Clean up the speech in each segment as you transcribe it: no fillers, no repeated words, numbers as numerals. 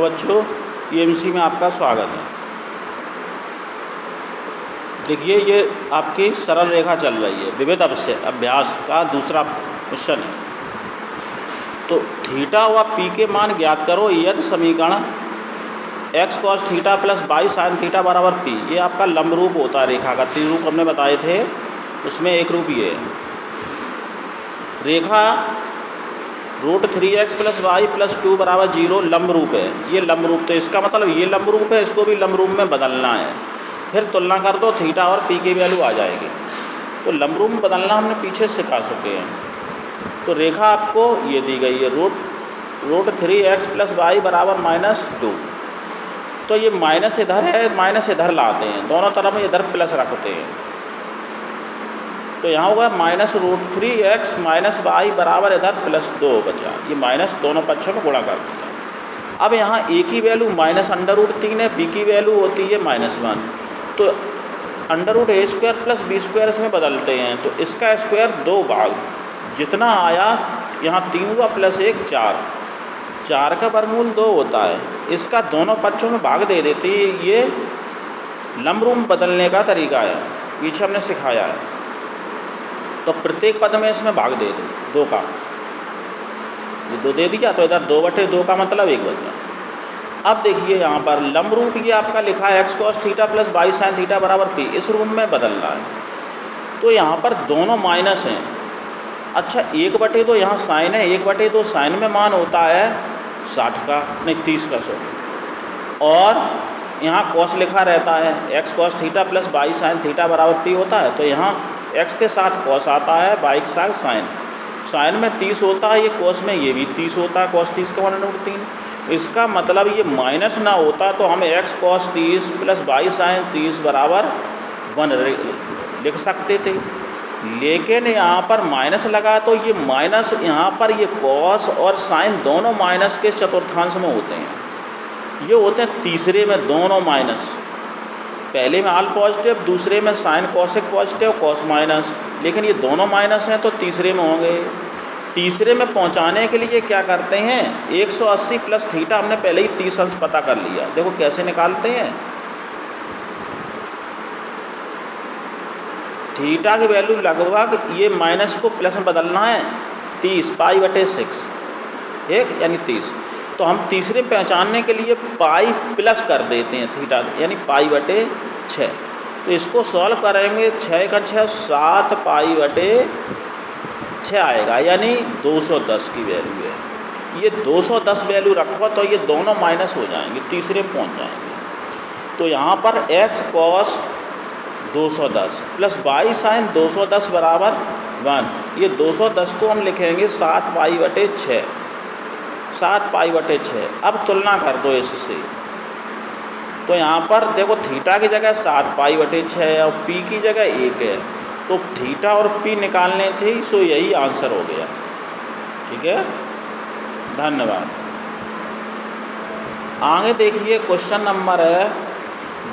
बच्चों, ईएमसी में आपका स्वागत है। देखिए, ये आपकी सरल रेखा चल रही है, विविध अभ्यास का दूसरा क्वेश्चन है। तो थीटा व पी के मान ज्ञात करो यदि समीकरण x cos theta plus y sine theta बराबर पी, ये आपका लंब रूप होता है रेखा का। त्रिरूप हमने बताए थे, उसमें एक रूप ये है। रेखा √3x प्लस वाई प्लस 2 बराबर 0 लंब रूप है। ये लंब रूप, तो इसका मतलब ये लंब रूप है, इसको भी लंब रूप में बदलना है। फिर तुलना कर दो, थीटा और पी की वैल्यू आ जाएगी। तो लंब रूप में बदलना हमने पीछे सिखा चुके हैं। तो रेखा आपको ये दी गई है, √3x प्लस वाई बराबर -2। तो ये माइनस इधर है, माइनस इधर लाते हैं, दोनों तरफ में इधर प्लस रखते हैं। तो यहाँ होगा -√3x माइनस वाई बराबर इधर +2 बचा। ये माइनस दोनों पक्षों में गुणा कर दिया। अब यहाँ a की वैल्यू -√3 है, b की वैल्यू होती है -1। तो √a² प्लस b² इसमें बदलते हैं। तो इसका स्क्वायर 2 भाग जितना आया, यहाँ 3 हुआ प्लस 1 4, 4 का वर्गमूल 2 होता है। इसका दोनों पक्षों में भाग दे देते हैं। ये लंब रूप बदलने का तरीका है, पीछे हमने सिखाया है। तो प्रत्येक पद में इसमें भाग दे दो 2 का, ये 2 दे दिया, तो इधर 2/2 का मतलब 1 बचा। अब देखिए यहाँ पर लंब रूप ये आपका लिखा है x cos theta plus y sine theta बराबर पी, इस रूप में बदल रहा है। तो यहाँ पर दोनों माइनस हैं। अच्छा, 1/2 यहाँ साइन है, 1/2 साइन में मान होता है 60 का, नहीं 30 का, और यहाँ कॉस लिखा रहता है, x cos theta plus y sine theta बराबर पी होता है। तो यहाँ एक्स के साथ कॉस आता है, वाई के साथ साइन। साइन में 30 होता है, ये कॉस में ये भी 30 होता है, कॉस 30 का 1/3। इसका मतलब ये माइनस ना होता तो हम x cos 30 plus y sine 30 बराबर 1 लिख सकते थे। लेकिन यहाँ पर माइनस लगा, तो ये माइनस यहाँ पर ये कॉस और साइन दोनों माइनस के चतुर्थांश में होते हैं। ये होते हैं तीसरे में दोनों माइनस, पहले में आल पॉजिटिव, दूसरे में sign cosec positive cos minus. लेकिन ये दोनों माइनस हैं तो तीसरे में होंगे। तीसरे में पहुंचाने के लिए क्या करते हैं, 180 प्लस थीटा हमने पहले ही 30 अंश पता कर लिया। देखो कैसे निकालते हैं। थीटा की वैल्यू लगभग ये माइनस को प्लस में बदलना है, 30 π/6 एक यानी 30। तो हम तीसरे पहचानने के लिए पाई प्लस कर देते हैं थीटा, यानी π/6। तो इसको सॉल्व करेंगे, 6 का 6 7 π/6 आएगा, यानी 210 की वैल्यू है। ये 210 वैल्यू रखो तो ये दोनों माइनस हो जाएंगे, तीसरे पहुंच जाएंगे। तो यहाँ पर x cos 210 plus y sine 210 बराबर 1। ये 210 को हम लिखेंगे 7 π/6, 7 π/6। अब तुलना कर दो इससे। तो यहाँ पर देखो थीटा की जगह 7 π/6 है और पी की जगह 1 है। तो थीटा और पी निकालने थे, सो यही आंसर हो गया। ठीक है, धन्यवाद। आगे देखिए, क्वेश्चन नंबर है,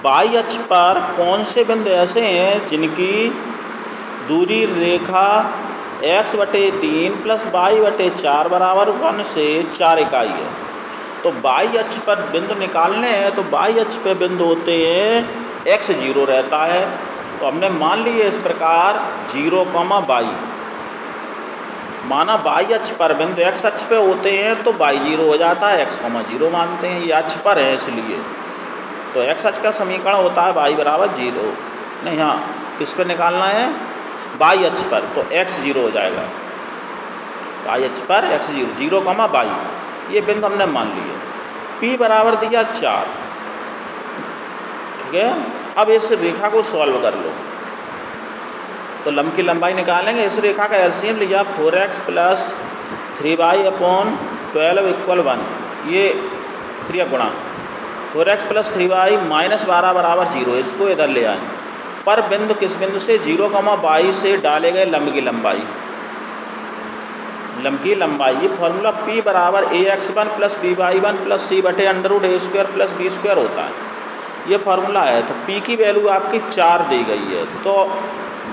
वाई अक्ष पर कौन से बिंदु ऐसे हैं जिनकी दूरी रेखा x/3 प्लस y/4 बराबर 1 से 4 इकाई है। तो वाई अक्ष पर बिंदु निकालने हैं। तो वाई अक्ष पे बिंदु होते हैं, x 0 रहता है। तो हमने मान लिए इस प्रकार 0, y माना। वाई अक्ष पर बिंदु x अक्ष पे होते हैं तो y 0 हो जाता है, x, 0 मानते हैं। ये अक्ष पर है इसलिए। तो x अक्ष का समीकरण होता है y बराबर 0। नहीं, हाँ, किस पर निकालना है, वाई अक्ष पर। तो x 0 हो जाएगा, वाई अक्ष पर x 0, 0, y। ये बिंदु हमने मान लिए। p बराबर दिया 4। ठीक है, अब इस रेखा को सॉल्व कर लो। तो लंब की लंबाई निकालेंगे। इस रेखा का एलसीएम लिया 4x प्लस 3y/12 = 1। ये क्रिया गुणा 4x प्लस 3y -12 बराबर 0। इसको इधर ले आए। पर बिंदु किस बिंदु से, 0, y से डाले गए लंब की लंबाई। लंब की लंबाई ये फॉर्मूला p बराबर ax1 plus by1 plus c/√a² plus b² होता है। ये फार्मूला है। तो p की वैल्यू आपकी 4 दी गई है। तो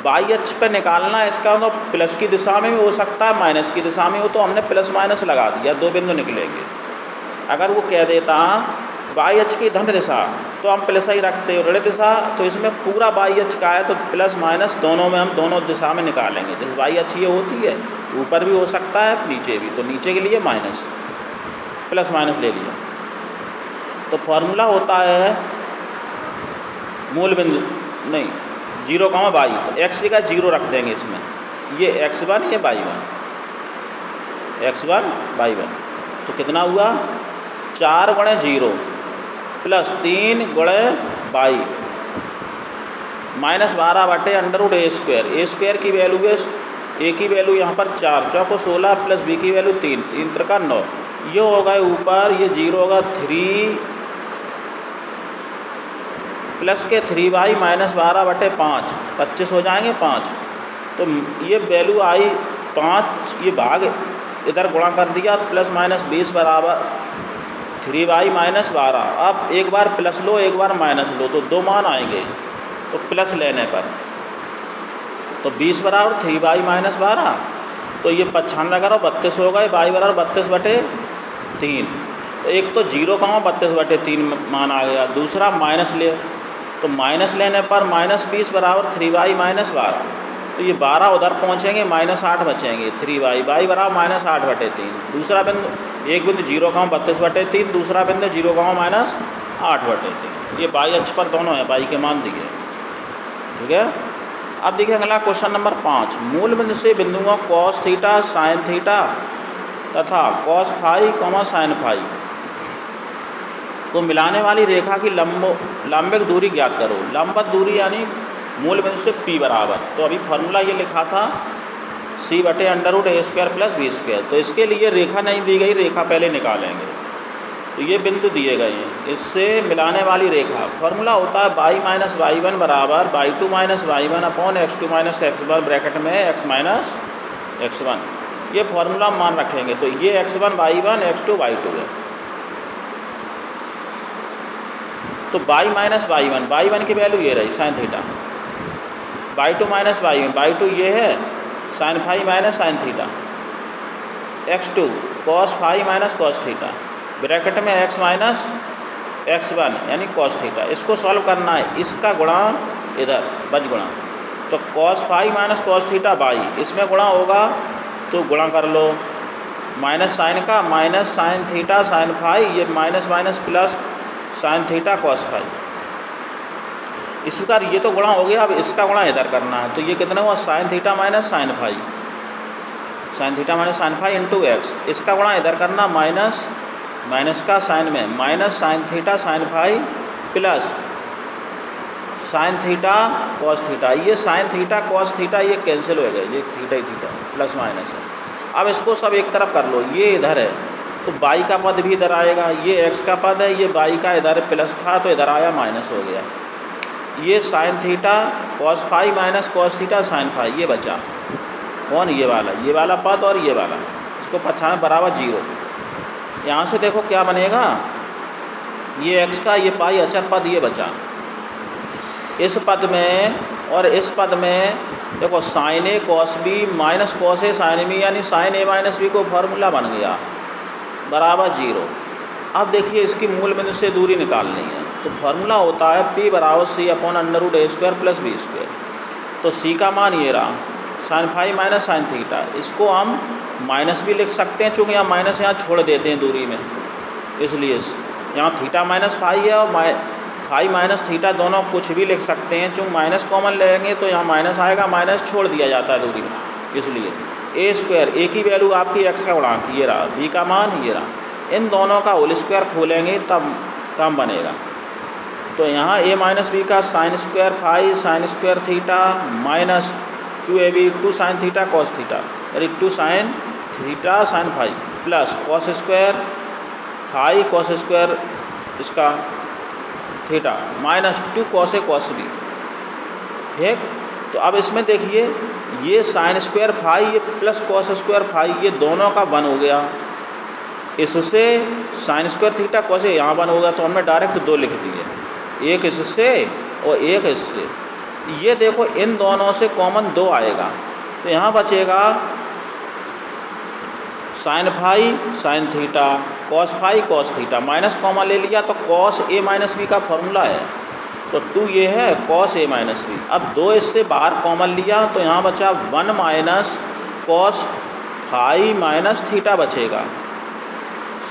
y अक्ष पे निकालना है, इसका मतलब प्लस की दिशा में भी हो सकता है, माइनस की दिशा में हो। तो हमने प्लस माइनस लगा दिया, 2 बिंदु निकलेंगे। अगर वो कह देता वाई अक्ष की धन दिशा तो हम प्लस ही रखते, और ऋण दिशा तो इसमें पूरा वाई अक्ष का है तो प्लस माइनस दोनों में हम दोनों दिशा में निकालेंगे। जैसे वाई अक्ष ये होती है, ऊपर भी हो सकता है नीचे भी, तो नीचे के लिए माइनस, प्लस माइनस ले लिया। तो फॉर्मूला होता है मूल बिंदु नहीं 0, y, तो x का 0 रख देंगे इसमें, ये x1 ये y1, x1 y1, तो कितना हुआ 4 × 0 प्लस 3 × y -12/√a²। a² की वैल्यू है, a की वैल्यू यहाँ पर 4, चौको 16 प्लस b की वैल्यू 3, 3 त्रिका 9, ये होगा ऊपर, ये 0 होगा 3 प्लस के 3y -12/5, 25 हो जाएंगे 5, तो ये वैल्यू आई 5, ये भाग इधर गुणा कर दिया तो प्लस माइनस 20 बराबर 3y -12। अब एक बार प्लस लो एक बार माइनस लो तो दो मान आएंगे, तो प्लस लेने पर तो 20 बराबर 3y -12, तो ये 95 करो 32 होगा, y बराबर 32/3, तो एक तो 0,32/3 मान आ गया, दूसरा माइनस ले, तो माइनस लेने पर -20 बराबर 3y -12, तो ये 12 उधर पहुँचेंगे -8 बचेंगे, 3y बराबर -8/3, दूसरा बिंदु एक बिंदु 0,32/3, दूसरा बिंदु 0,8/3, ये y अक्ष पर दोनों है, y के मान दिए। ठीक है, अब देखिए अगला क्वेश्चन नंबर 5, मूल बिंदु से बिंदुओं cos थीटा sin थीटा तथा cos फाई, sin फाई को मिलाने वाली रेखा की लंबिक दूरी ज्ञात करो। लंबवत दूरी यानी मूल बिंदु से p बराबर, तो अभी फार्मूला ये लिखा था c/√a² + b², तो इसके लिए रेखा नहीं दी गई, रेखा पहले निकालेंगे। तो ये बिंदु दिए गए हैं, इससे मिलाने वाली रेखा, फार्मूला होता है y - y1 बराबर y2 - y1 x2 - x1 bracket में x - x1, ये फार्मूला मान रखेंगे। तो ये x1 y1 x2 y2 है, तो y - y1 की वैल्यू ये रही sin theta, y2 - y1 y2 ये है sin phi sin theta, x2 cos phi cos theta bracket में x - x1 यानी cos थीटा। इसको सॉल्व करना है, इसका गुणा इधर बज गुणा, तो cos phi cos theta y, इसमें गुणा होगा तो गुणा कर लो, माइनस साइन का minus sine theta sine phi, ये minus minus plus sine theta cos phi, इस प्रकार ये तो गुणा हो गया। अब इसका गुणा इधर करना है, तो ये कितना हुआ sine theta minus sine phi, sine theta minus sine phi into x, इसका गुणा इधर करना माइनस माइनस का साइन में minus sine theta sine phi plus sine theta cos theta, ये साइन थीटा कॉस थीटा ये कैंसिल हो गए, ये थीटा ही थीटा प्लस माइनस है। अब इसको सब एक तरफ कर लो, ये इधर है तो बाई का पद भी इधर आएगा, ये एक्स का पद है, ये बाई का इधर प्लस था तो इधर आया माइनस हो गया, ये sine theta cos phi minus cos theta sine phi, ये बचा कौन, ये वाला पद और ये वाला, इसको 95 बराबर 0। यहाँ से देखो क्या बनेगा, ये एक्स का ये पाई अचर पद ये बचा, इस पद में और इस पद में देखो sign A cos B minus cos A sine B, यानी साइन ए माइनस बी को फार्मूला बन गया बराबर 0। अब देखिए इसकी मूल बिंदु से दूरी निकालनी है, तो फार्मूला होता है p बराबर c/√a² + b², तो c का मान ये रहा sine phi minus sine theta, इसको हम माइनस भी लिख सकते हैं, चूँकि यहाँ माइनस यहाँ छोड़ देते हैं दूरी में, इसलिए यहाँ थीटा माइनस फाई है और फाई माइनस थीटा दोनों कुछ भी लिख सकते हैं, चूँकि माइनस कॉमन लेंगे तो यहाँ माइनस आएगा, माइनस छोड़ दिया जाता है दूरी में, इसलिए a² की वैल्यू आपकी x का गुणांक ये रहा, b का मान ये रहा, इन दोनों का होल स्क्वायर खोलेंगे तब काम बनेगा। तो यहाँ a माइनस बी का sine square phi sine square theta minus 2ab 2 sine theta cos theta, यानी 2 sine theta sine phi plus cos square phi cos square इसका theta minus 2 cos a cos b. ठीक, तो अब इसमें देखिए ये sine square phi ये plus cos square phi ये दोनों का 1 हो गया, इससे sine square theta cos a यहाँ 1 हो गया, तो हमने डायरेक्ट 2 लिख दिए, एक इससे और एक इससे। ये देखो इन दोनों से कॉमन 2 आएगा, तो यहाँ बचेगा sine phi sine theta cos phi cos theta, minus comma ले लिया तो कॉस ए माइनस बी का फॉर्मूला है, तो 2 ये है कॉस ए माइनस बी। अब 2 इससे बाहर कॉमन लिया तो यहाँ बचा 1 minus cos phi minus theta बचेगा।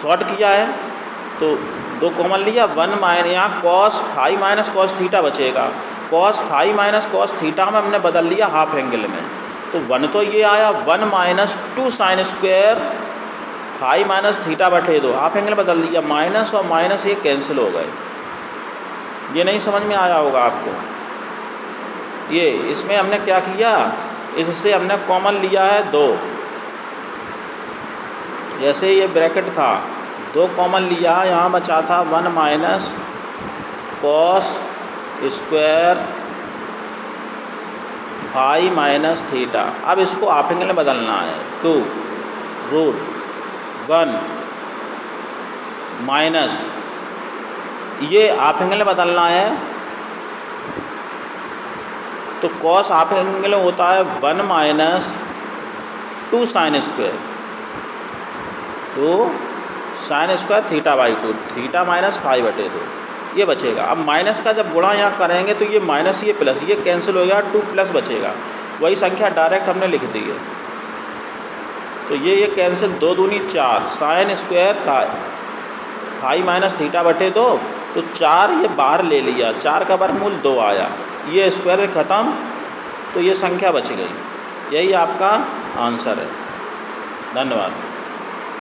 शॉर्ट किया है तो 2 कॉमन लिया, 1 माइनस यहाँ cos phi minus cos theta बचेगा। Cos phi minus cos theta में हमने बदल लिया हाफ एंगल में, तो 1 तो ये आया 1 minus 2 sine square phi minus theta बटे 2, हाफ एंगल बदल दिया, माइनस और माइनस ये कैंसिल हो गए। ये नहीं समझ में आया होगा आपको। ये इसमें हमने क्या किया, इससे हमने कॉमन लिया है 2, जैसे ये ब्रैकेट था 2 कॉमन लिया, यहाँ बचा था 1 minus cos square phi minus theta. अब इसको हाफ एंगल में बदलना है, 2 रूट 1 माइनस, ये हाफ एंगल में बदलना है तो कॉस हाफ एंगल में होता है 1 minus 2 sine square, 2 sine square theta by 2, theta minus phi बटे 2, ये बचेगा। अब माइनस का जब गुणा यहाँ करेंगे तो ये माइनस ये प्लस, ये कैंसिल हो गया, 2 प्लस बचेगा, वही संख्या डायरेक्ट हमने लिख दी है। तो ये कैंसिल, 2 दूनी 4 साइन स्क्वायर था फाई माइनस थीटा बटे 2, तो 4 ये बाहर ले लिया, 4 का वर्गमूल 2 आया, ये स्क्वायर ख़त्म, तो ये संख्या बच गई। यही आपका आंसर है। धन्यवाद।